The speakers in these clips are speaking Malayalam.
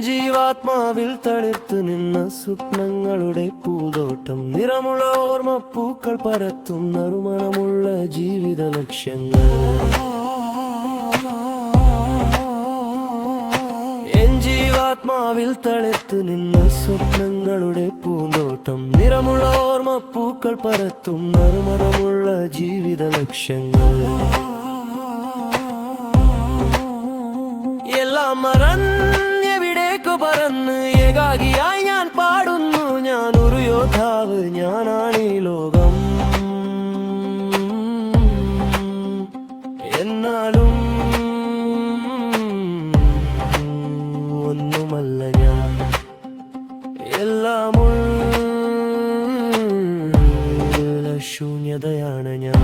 ജീവാത്മാവിൽ തളിർത്തു നിന്ന സ്വപ്നങ്ങളുടെ പൂന്തോട്ടം നിറമുള്ള ഓർമ്മപ്പൂക്കൾ പരത്തും നറുമണമുള്ള ജീവിത ലക്ഷ്യങ്ങൾ ജീവാത്മാവിൽ തളിർത്തു നിന്ന സ്വപ്നങ്ങളുടെ പൂന്തോട്ടം നിറമുള്ള ഓർമ്മപ്പൂക്കൾ പരത്തും നറുമണമുള്ള ജീവിത ലക്ഷ്യങ്ങൾ എല്ലാം മറന്നെവിടേക്കു പറന്ന് ഏകാകിയായി ഞാൻ പാടുന്നു ഞാനൊരു യോദ്ധാവ് ഞാനാണീ ലോകം എന്നാലും ഒന്നുമല്ല ഞാൻ എല്ലാമുള്ള ശൂന്യതയാണ് ഞാൻ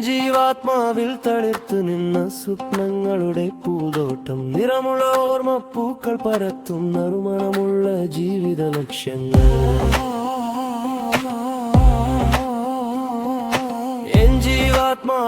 ജീവാത്മാവിൽ തളിർത്തു നിന്ന സ്വപ്നങ്ങളുടെ പൂന്തോട്ടം നിറമുള്ള ഓർമ്മപ്പൂക്കൾ പരത്തും നറുമണമുള്ള ജീവിത ലക്ഷ്യങ്ങൾ ജീവാത്മാവിൽ